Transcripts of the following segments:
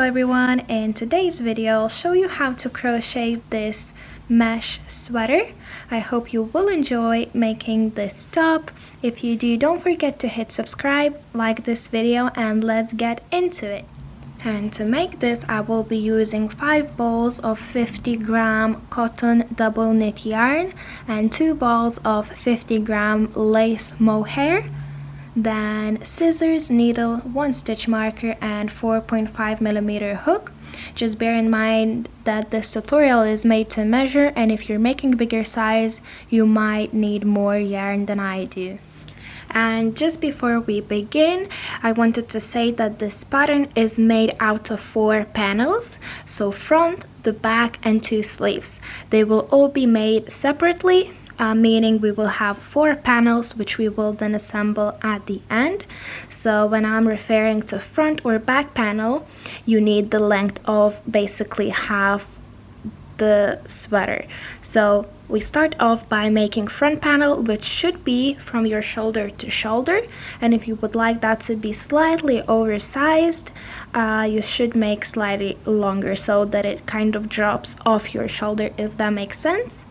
everyone, in today's video I'll show you how to crochet this mesh sweater. I hope you will enjoy making this top. If you do, don't forget to hit subscribe, like this video, and let's get into it. And to make this, I will be using 5 balls of 50-gram cotton double knit yarn and 2 balls of 50-gram lace mohair, then scissors, needle, 1 stitch marker, and 4.5mm hook. Just bear in mind that this tutorial is made to measure, and if you're making bigger size, you might need more yarn than I do. And just before we begin, I wanted to say that this pattern is made out of 4 panels, so front, the back, and 2 sleeves. They will all be made separately, meaning we will have 4 panels which we will then assemble at the end. So when I'm referring to front or back panel, you need the length of basically half the sweater. So we start off by making front panel, which should be from your shoulder to shoulder, and if you would like that to be slightly oversized, you should make slightly longer so that it kind of drops off your shoulder, if that makes sense.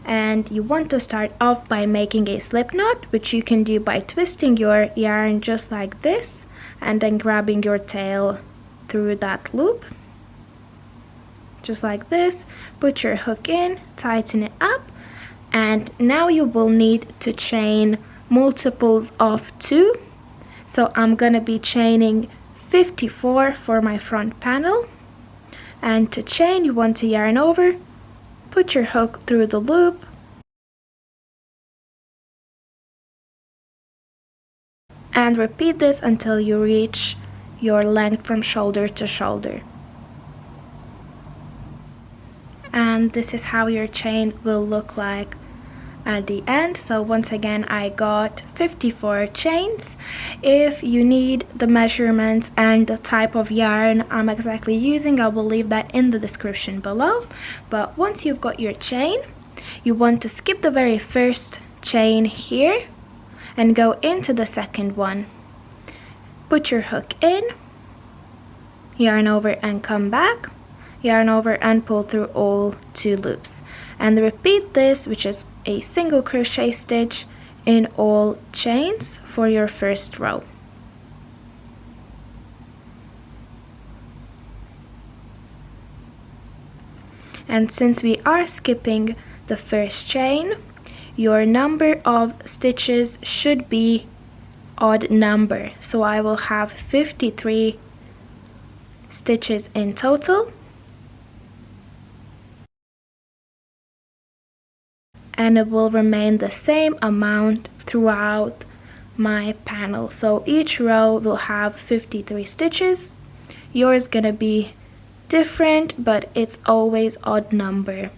And you want to start off by making a slip knot, which you can do by twisting your yarn just like this and then grabbing your tail through that loop just like this. Put your hook in, tighten it up, and now you will need to chain multiples of 2. So I'm gonna be chaining 54 for my front panel, and to chain you want to yarn over, put your hook through the loop, and repeat this until you reach your length from shoulder to shoulder. And this is how your chain will look like at the end. So once again, I got 54 chains. If you need the measurements and the type of yarn I'm exactly using, I will leave that in the description below. But once you've got your chain, you want to skip the very first chain here and go into the second one. Put your hook in, yarn over and come back, yarn over and pull through all 2 loops, and repeat this, which is a single crochet stitch in all chains for your first row. And since we are skipping the first chain, your number of stitches should be odd number, so I will have 53 stitches in total, and it will remain the same amount throughout my panel. So each row will have 53 stitches. Yours gonna be different, but it's always odd number.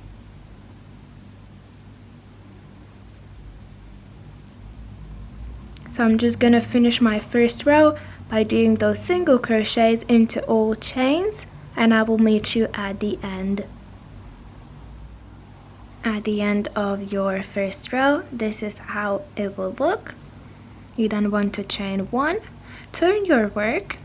So I'm just gonna finish my first row by doing those single crochets into all chains, and I will meet you at the end. At the end of your first row, this is how it will look. You then want to chain 1, turn your work,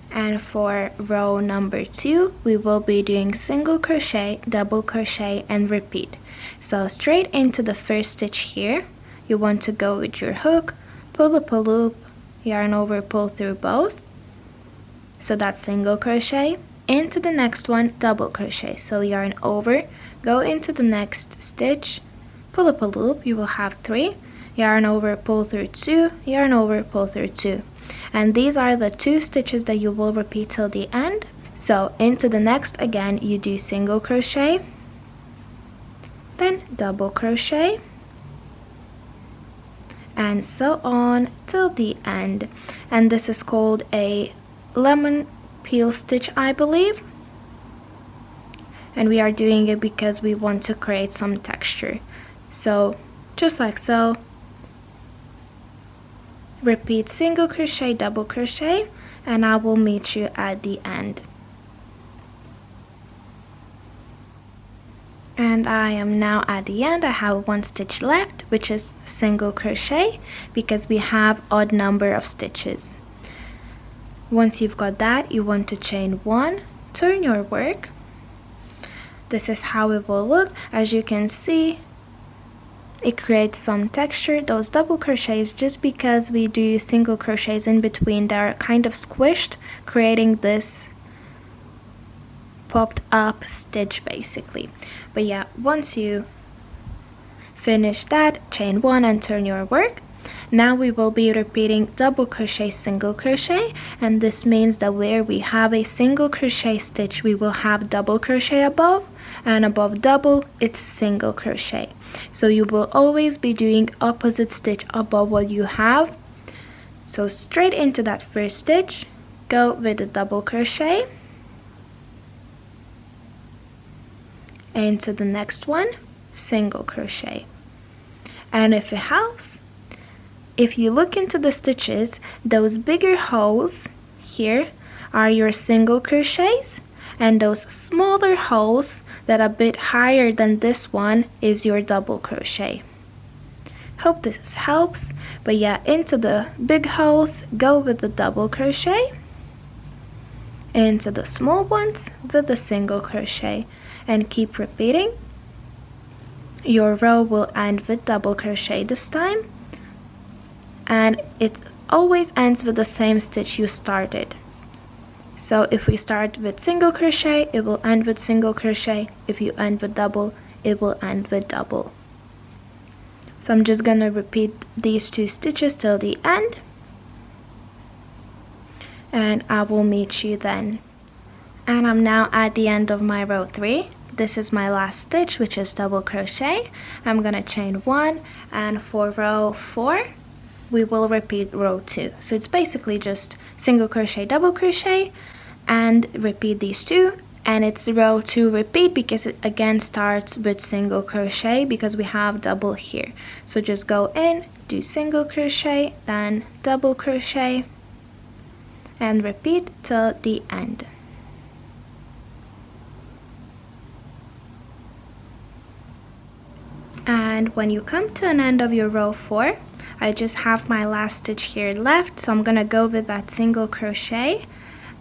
and for row number 2 we will be doing single crochet, double crochet, and repeat. So straight into the first stitch here, you want to go with your hook, pull up a loop, yarn over, pull through both, so that's single crochet. Into the next one, double crochet, so yarn over, go into the next stitch, pull up a loop, you will have 3, yarn over, pull through 2, yarn over, pull through 2, and these are the 2 stitches that you will repeat till the end. So into the next, again you do single crochet, then double crochet, and so on till the end. And this is called a lemon peel stitch, I believe, and we are doing it because we want to create some texture. So just like so, repeat single crochet, double crochet, and I will meet you at the end. And I am now at the end. I have 1 stitch left, which is single crochet, because we have odd number of stitches. Once you've got that, you want to chain 1, turn your work. This is how it will look. As you can see, it creates some texture. Those double crochets, just because we do single crochets in between, they're kind of squished, creating this popped up stitch basically. But yeah, once you finish that, chain 1 and turn your work. Now we will be repeating double crochet, single crochet, and this means that where we have a single crochet stitch, we will have double crochet above, and above double it's single crochet. So you will always be doing opposite stitch above what you have. So straight into that first stitch, go with a double crochet, into the next one, single crochet. And if it helps, if you look into the stitches, those bigger holes here are your single crochets, and those smaller holes that are a bit higher than this one is your double crochet. Hope this helps. But yeah, into the big holes, go with the double crochet, into the small ones with the single crochet, and keep repeating. Your row will end with double crochet this time, and it always ends with the same stitch you started. So if we start with single crochet, it will end with single crochet. If you end with double, it will end with double. So I'm just gonna repeat these 2 stitches till the end, and I will meet you then. And I'm now at the end of my row 3. This is my last stitch, which is double crochet. I'm gonna chain 1, and for row 4 we will repeat row 2. So it's basically just single crochet, double crochet, and repeat these 2, and it's row 2 repeat because it again starts with single crochet because we have double here. So just go in, do single crochet, then double crochet, and repeat till the end. And when you come to an end of your row 4, I just have my last stitch here left, so I'm gonna go with that single crochet,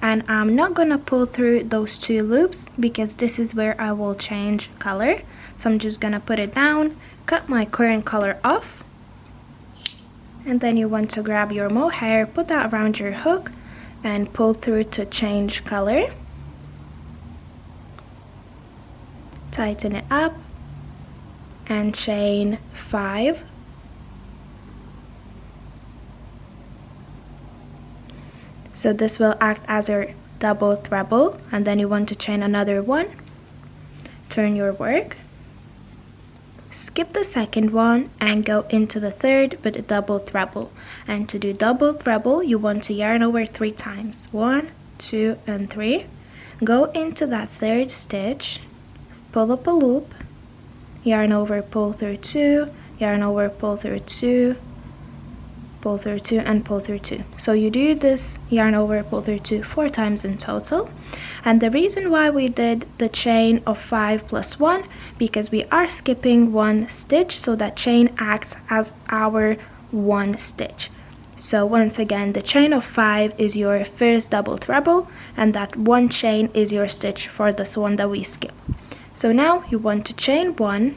and I'm not gonna pull through those 2 loops because this is where I will change color. So I'm just gonna put it down, cut my current color off, and then you want to grab your mohair, put that around your hook, and pull through to change color. Tighten it up and chain 5. So this will act as your double treble, and then you want to chain another 1, turn your work, skip the second one and go into the third with a double treble. And to do double treble, you want to yarn over 3 times, 1, 2, and 3. Go into that third stitch, pull up a loop, yarn over, pull through 2, yarn over, pull through 2, pull through 2, and pull through 2. So you do this yarn over, pull through 2 4 times in total. And the reason why we did the chain of 5 plus 1, because we are skipping 1 stitch, so that chain acts as our 1 stitch. So once again, the chain of 5 is your first double treble, and that 1 chain is your stitch for this one that we skip. So now you want to chain 1,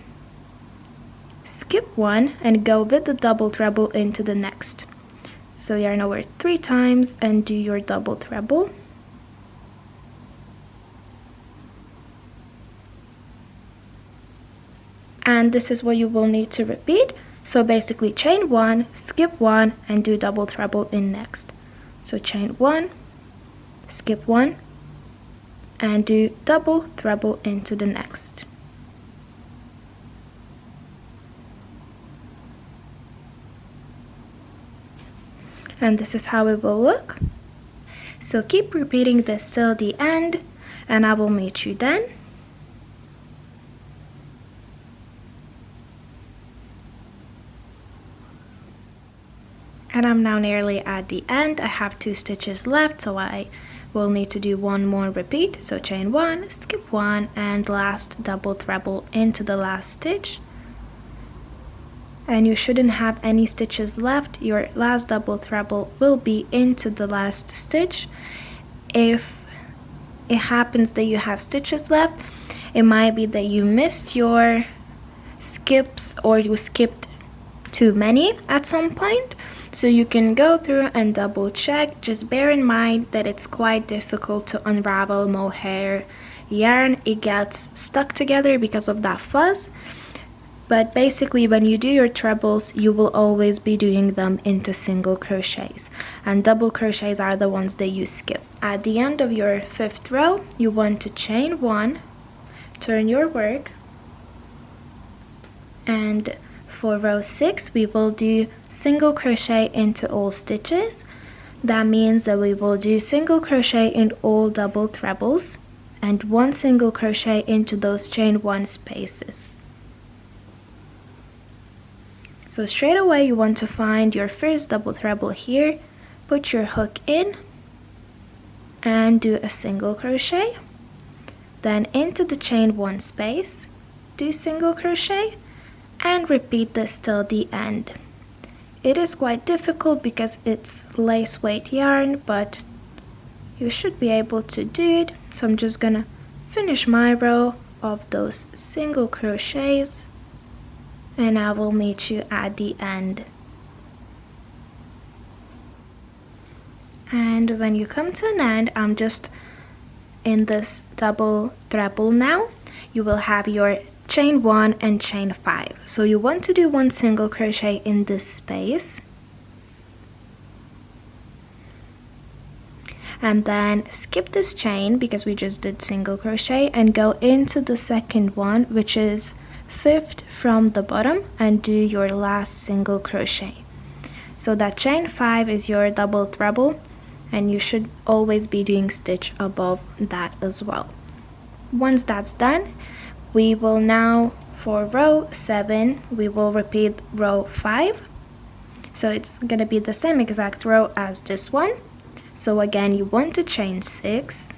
skip 1, and go with the double treble into the next. So yarn over 3 times and do your double treble. And this is what you will need to repeat. So basically chain 1, skip 1, and do double treble in next. So chain 1, skip 1, and do double treble into the next. And this is how it will look. So keep repeating this till the end, and I will meet you then. And I'm now nearly at the end. I have 2 stitches left, so I will need to do 1 more repeat. So chain 1, skip 1, and last double treble into the last stitch. and you shouldn't have any stitches left. Your last double treble will be into the last stitch. If it happens that you have stitches left, it might be that you missed your skips or you skipped too many at some point. So you can go through and double check. Just bear in mind that it's quite difficult to unravel mohair yarn. It gets stuck together because of that fuzz. But basically when you do your trebles, you will always be doing them into single crochets, and double crochets are the ones that you skip. At the end of your 5th row, you want to chain 1, turn your work, and for row 6 we will do single crochet into all stitches. That means that we will do single crochet in all double trebles and 1 single crochet into those chain 1 spaces. So straight away you want to find your first double treble here, put your hook in and do a single crochet, then into the chain 1 space, do single crochet, and repeat this till the end. It is quite difficult because it's lace weight yarn, but you should be able to do it. So I'm just gonna finish my row of those single crochets, and I will meet you at the end. And when you come to an end, I'm just in this double treble now. You will have your chain 1 and chain 5. So you want to do 1 single crochet in this space, and then skip this chain because we just did single crochet and go into the second one, which is 5th from the bottom, and do your last single crochet. So that chain 5 is your double treble, and you should always be doing stitch above that as well. Once that's done, we will now, for row 7, we will repeat row 5. So it's gonna be the same exact row as this one. So again, you want to chain 6,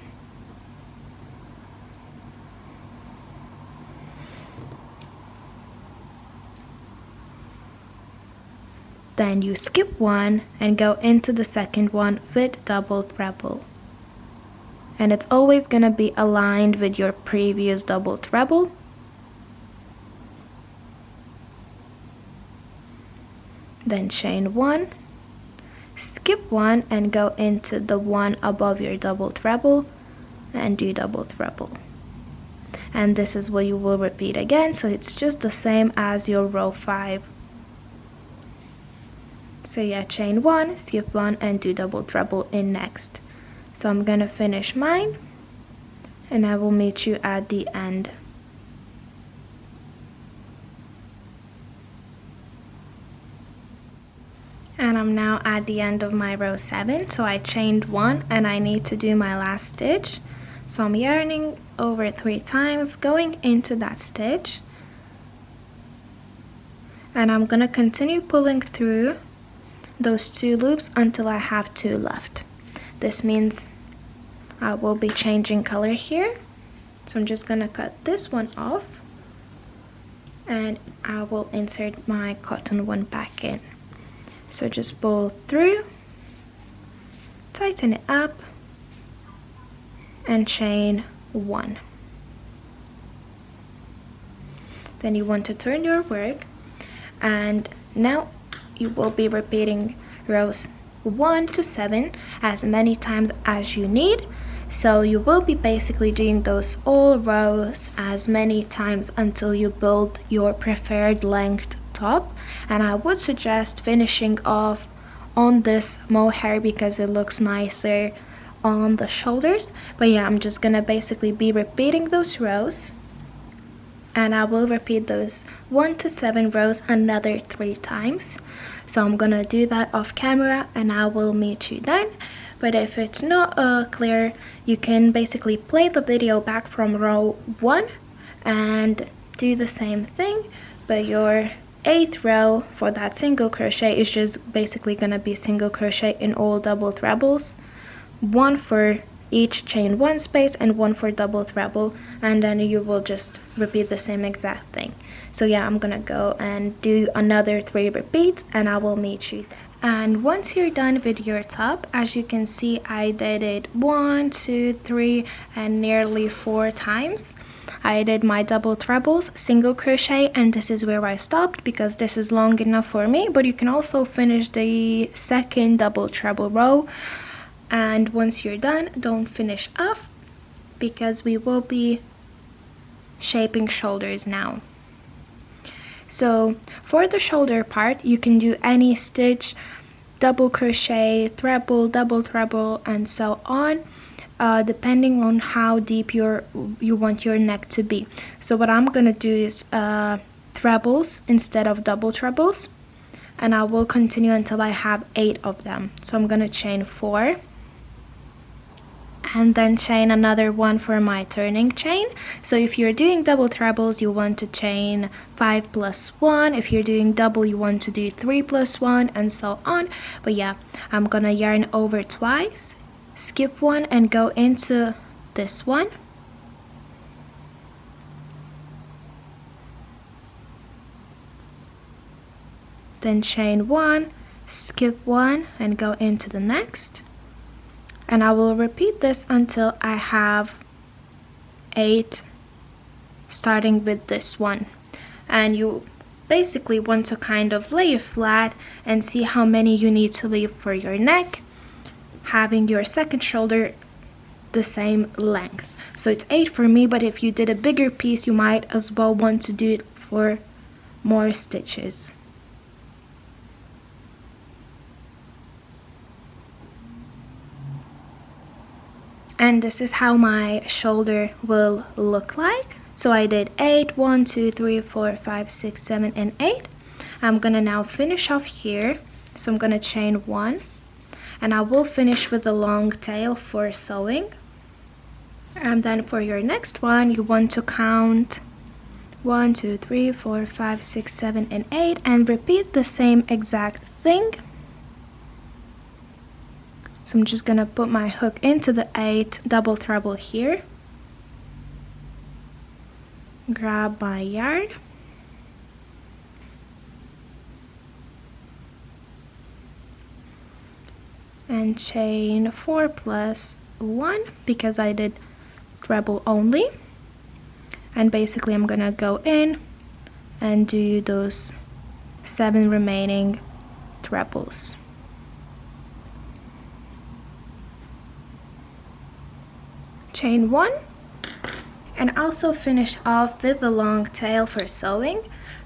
then you skip 1 and go into the second one with double treble. And it's always gonna be aligned with your previous double treble. Then chain 1, skip 1 and go into the one above your double treble and do double treble. And this is what you will repeat again, so it's just the same as your row 5. So yeah, chain 1, skip 1 and do double treble in next. So I'm gonna finish mine and I will meet you at the end. And I'm now at the end of my row 7, so I chained 1 and I need to do my last stitch. So I'm yarning over 3 times, going into that stitch, and I'm gonna continue pulling through those 2 loops until I have 2 left. This means I will be changing color here, so I'm just gonna cut this one off and I will insert my cotton one back in. So just pull through, tighten it up, and chain 1. Then you want to turn your work, and now you will be repeating rows 1 to 7 as many times as you need. So you will be basically doing those all rows as many times until you build your preferred length top. And I would suggest finishing off on this mohair because it looks nicer on the shoulders. But yeah, I'm just gonna basically be repeating those rows, and I will repeat those 1 to 7 rows another 3 times. So I'm gonna do that off camera and I will meet you then. But if it's not clear, you can basically play the video back from row 1 and do the same thing, but your 8th row for that single crochet is just basically gonna be single crochet in all double trebles, 1 for each chain 1 space and 1 for double treble, and then you will just repeat the same exact thing. So yeah, I'm gonna go and do another 3 repeats and I will meet you there. And once you're done with your top, as you can see, I did it 1, 2, 3 and nearly 4 times. I did my double trebles, single crochet, and this is where I stopped because this is long enough for me, but you can also finish the second double treble row. And once you're done, don't finish off because we will be shaping shoulders now. So for the shoulder part, you can do any stitch, double crochet, treble, double treble, and so on, depending on how deep you want your neck to be. So what I'm gonna do is trebles instead of double trebles, and I will continue until I have 8 of them. So I'm gonna chain 4 and then chain another 1 for my turning chain. So if you're doing double trebles, you want to chain 5 plus 1. If you're doing double, you want to do 3 plus 1, and so on. But yeah, I'm gonna yarn over twice, skip 1 and go into this one. Then chain 1, skip 1 and go into the next. And I will repeat this until I have 8, starting with this one. And you basically want to kind of lay it flat and see how many you need to leave for your neck, having your second shoulder the same length. So it's 8 for me, but if you did a bigger piece, you might as well want to do it for more stitches. And this is how my shoulder will look like. So I did 8, 1, 2, 3, 4, 5, 6, 7, and 8. I'm gonna now finish off here. So I'm gonna chain 1, and I will finish with the long tail for sewing. And then for your next one, you want to count 1, 2, 3, 4, 5, 6, 7, and 8, and repeat the same exact thing. So I'm just gonna put my hook into the 8 double treble here, grab my yarn, and chain 4 plus 1 because I did treble only. And basically I'm gonna go in and do those 7 remaining trebles. Chain 1, and also finish off with the long tail for sewing.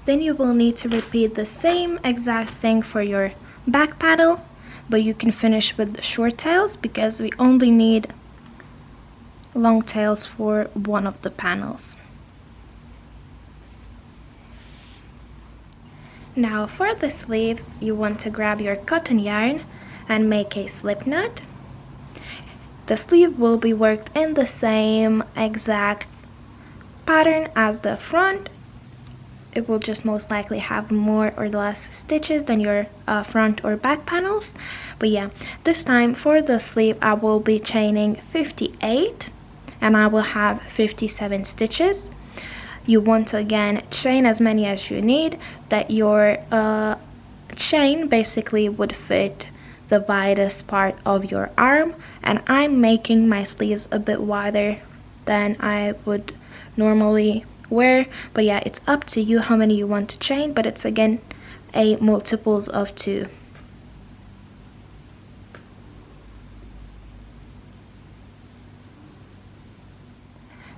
Then you will need to repeat the same exact thing for your back panel, but you can finish with the short tails because we only need long tails for one of the panels. Now for the sleeves, you want to grab your cotton yarn and make a slip knot. The sleeve will be worked in the same exact pattern as the front. It will just most likely have more or less stitches than your front or back panels. But yeah, this time for the sleeve I will be chaining 58 and I will have 57 stitches. You want to again chain as many as you need, that your chain basically would fit the widest part of your arm, and I'm making my sleeves a bit wider than I would normally wear. But yeah, it's up to you how many you want to chain, but it's again a multiples of 2.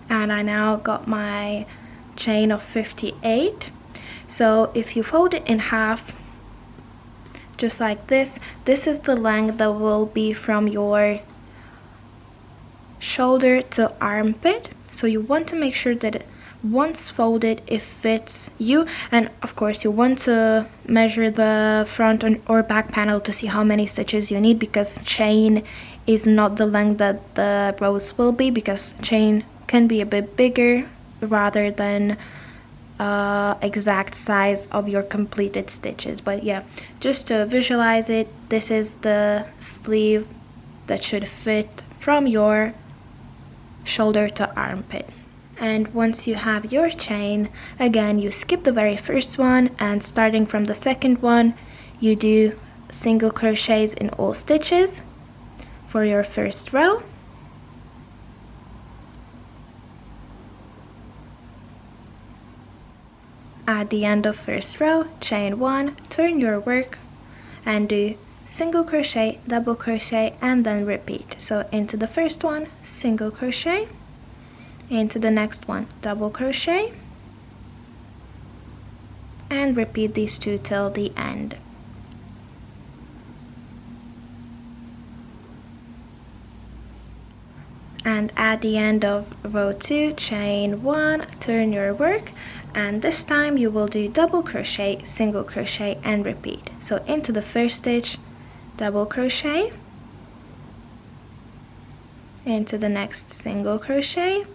And I now got my chain of 58. So if you fold it in half, just like this is the length that will be from your shoulder to armpit. So you want to make sure that once folded it fits you, and of course you want to measure the front or back panel to see how many stitches you need, because chain is not the length that the rows will be, because chain can be a bit bigger rather than exact size of your completed stitches. But yeah, just to visualize it, this is the sleeve that should fit from your shoulder to armpit. And once you have your chain, again you skip the very first one, and starting from the second one you do single crochets in all stitches for your first row. At the end of first row, chain 1, turn your work and do single crochet, double crochet, and then repeat. So into the first one, single crochet, into the next one, double crochet, and repeat these two till the end. And at the end of row 2, chain 1, turn your work, and this time you will do double crochet, single crochet, and repeat. So into the first stitch, double crochet, into the next single crochet,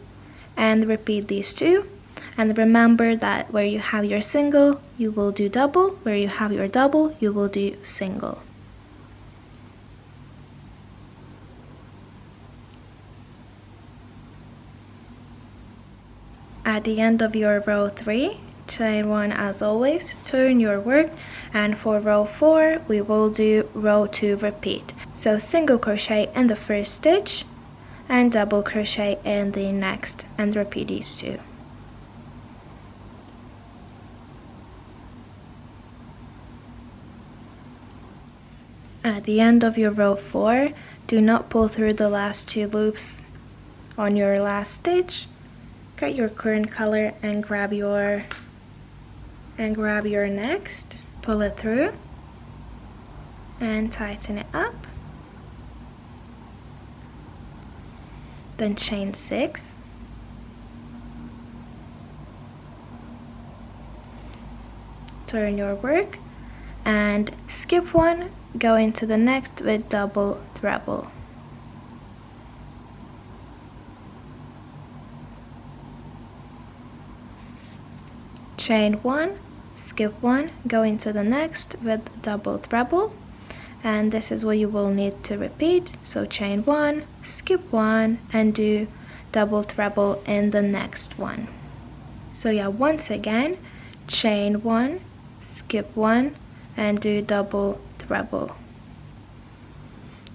and repeat these two. And remember that where you have your single you will do double, where you have your double you will do single. At the end of your row 3, chain 1 as always, turn your work, and for row 4 we will do row 2 repeat. So single crochet in the first stitch and double crochet in the next, and repeat these two. At the end of your row 4, do not pull through the last 2 loops on your last stitch. Cut your current color and grab your next, pull it through and tighten it up. Then chain 6, turn your work and skip one, go into the next with double treble. Chain 1, skip 1, go into the next with double treble, and this is what you will need to repeat. So chain 1, skip 1, and do double treble in the next one. So yeah, once again, chain 1, skip 1, and do double treble.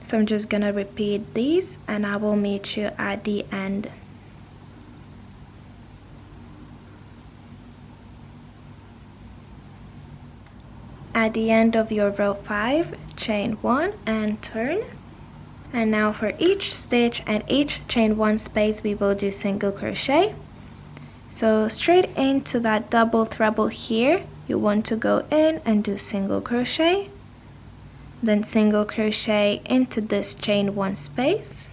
So I'm just gonna repeat these and I will meet you at the end. At the end of your row 5, chain 1 and turn. And now for each stitch and each chain 1 space we will do single crochet. So straight into that double treble here, you want to go in and do single crochet, then single crochet into this chain 1 space,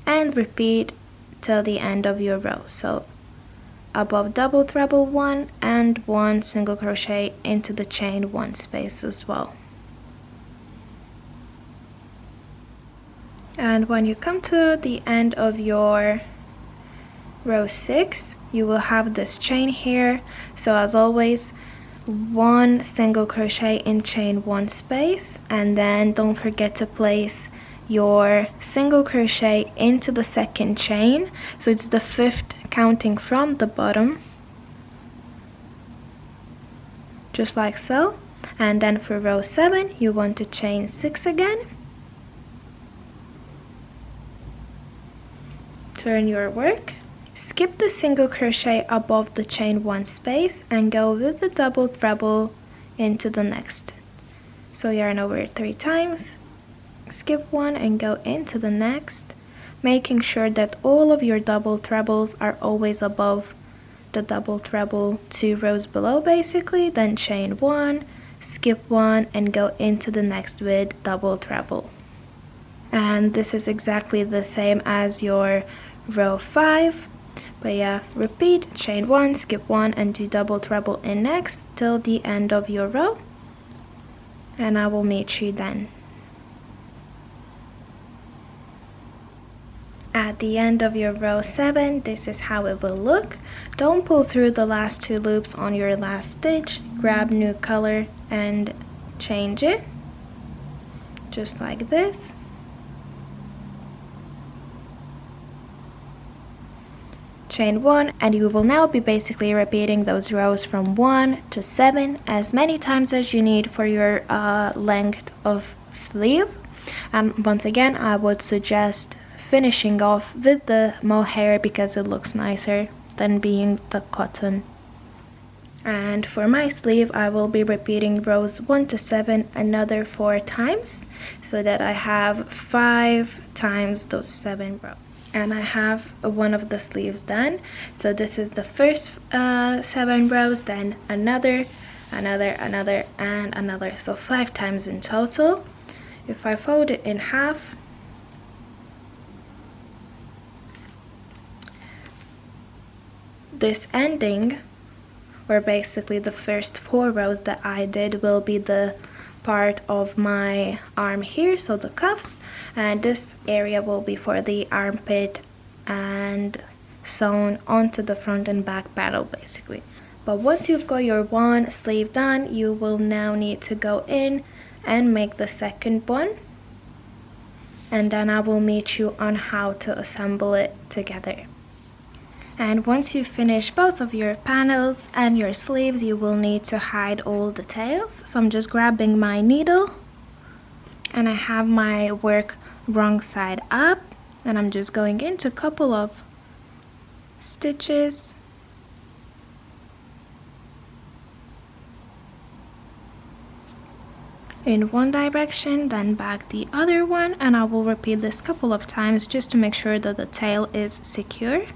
and repeat till the end of your row. So above double treble 1 and 1 single crochet into the chain 1 space as well. And when you come to the end of your row 6, you will have this chain here. So as always, 1 single crochet in chain 1 space, and then don't forget to place your single crochet into the second chain, so it's the 5th counting from the bottom, just like so. And then for row 7 you want to chain 6 again, turn your work, skip the single crochet above the chain 1 space and go with the double treble into the next. So yarn over 3 times, skip 1 and go into the next, making sure that all of your double trebles are always above the double treble 2 rows below basically. Then chain 1, skip 1 and go into the next with double treble. And this is exactly the same as your row 5, but yeah, repeat, chain 1, skip 1 and do double treble in next till the end of your row, and I will meet you then. At the end of your row 7, this is how it will look. Don't pull through the last 2 loops on your last stitch. Grab new color and change it, just like this. chain 1, and you will now be basically repeating those rows from 1 to 7 as many times as you need for your length of sleeve. And once again, I would suggest finishing off with the mohair because it looks nicer than being the cotton. And for my sleeve, I will be repeating rows 1 to 7 another 4 times, so that I have 5 times those 7 rows. And I have one of the sleeves done. So this is the first 7 rows, then another, and another. So 5 times in total. If I fold it in half, this ending, or basically the first 4 rows that I did, will be the part of my arm here, so the cuffs, and this area will be for the armpit and sewn onto the front and back panel basically. But once you've got your one sleeve done, you will now need to go in and make the second one, and then I will meet you on how to assemble it together. And once you finish both of your panels and your sleeves, you will need to hide all the tails. So I'm just grabbing my needle, and I have my work wrong side up, and I'm just going into a couple of stitches. In one direction, then back the other one, and I will repeat this a couple of times just to make sure that the tail is secure.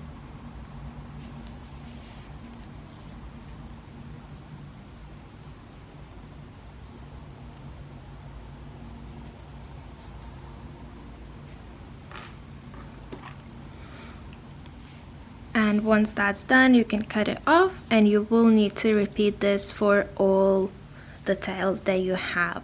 And once that's done, you can cut it off, and you will need to repeat this for all the tails that you have.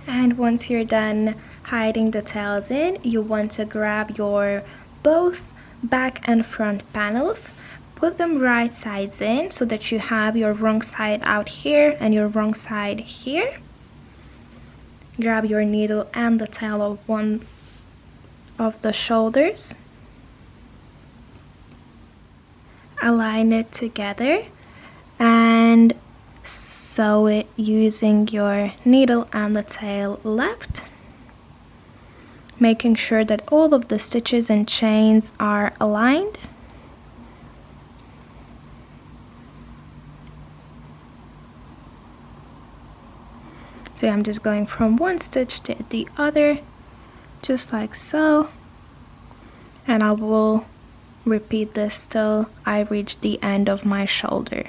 And once you're done hiding the tails in, you want to grab your both back and front panels, put them right sides in so that you have your wrong side out here and your wrong side here. Grab your needle and the tail of one of the shoulders. Align it together and sew it using your needle and the tail left, making sure that all of the stitches and chains are aligned. So I'm just going from one stitch to the other, just like so, and I will repeat this till I reach the end of my shoulder.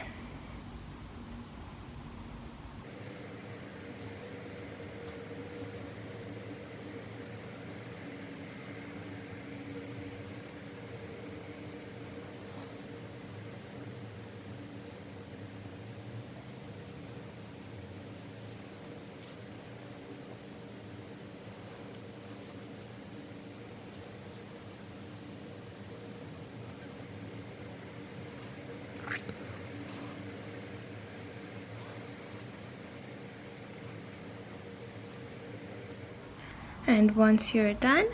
And once you're done,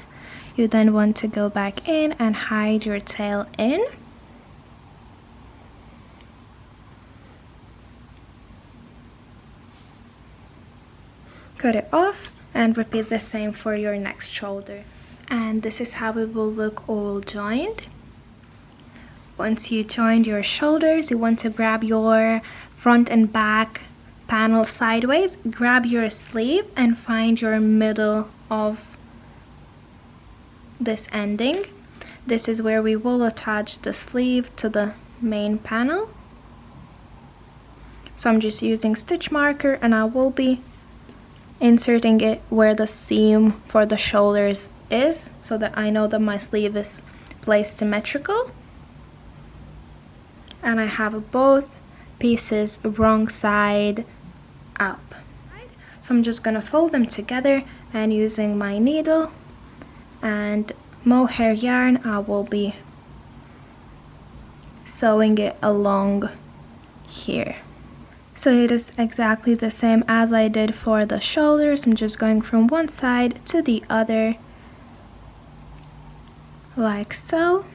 you then want to go back in and hide your tail in. Cut it off and repeat the same for your next shoulder. And this is how it will look all joined. Once you joined your shoulders, you want to grab your front and back panel sideways, grab your sleeve and find your middle of this ending. This is where we will attach the sleeve to the main panel. So I'm just using stitch marker, and I will be inserting it where the seam for the shoulders is, so that I know that my sleeve is placed symmetrical. And I have both pieces wrong side up. So I'm just gonna fold them together, and using my needle and mohair yarn, I will be sewing it along here. So it is exactly the same as I did for the shoulders. I'm just going from one side to the other, like so.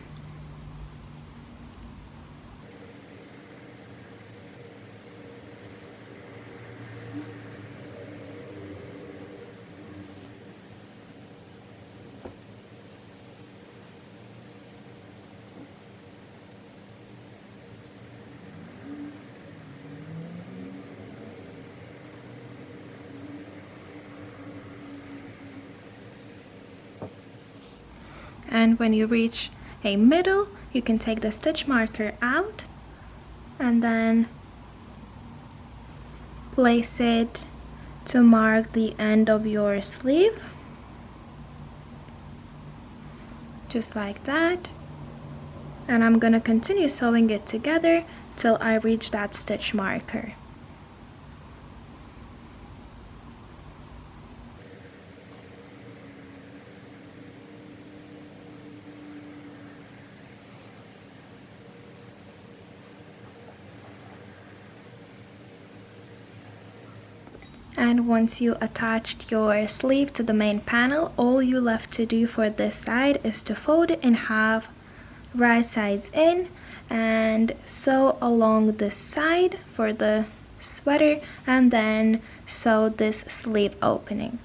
then when you reach a middle, you can take the stitch marker out and then place it to mark the end of your sleeve, just like that. And I'm gonna continue sewing it together till I reach that stitch marker. And once you attached your sleeve to the main panel, all you left to do for this side is to fold it in half, right sides in, and sew along this side for the sweater, and then sew this sleeve opening.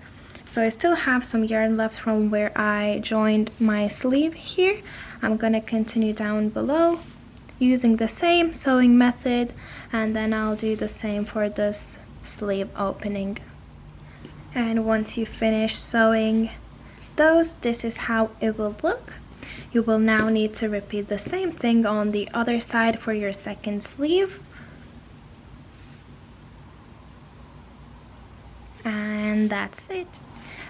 So I still have some yarn left from where I joined my sleeve here. I'm gonna continue down below using the same sewing method, and then I'll do the same for this sleeve opening. And once you finish sewing those, this is how it will look. You will now need to repeat the same thing on the other side for your second sleeve. And that's it.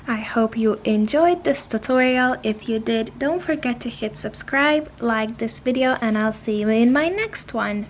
I hope you enjoyed this tutorial. If you did, don't forget to hit subscribe, like this video, and I'll see you in my next one.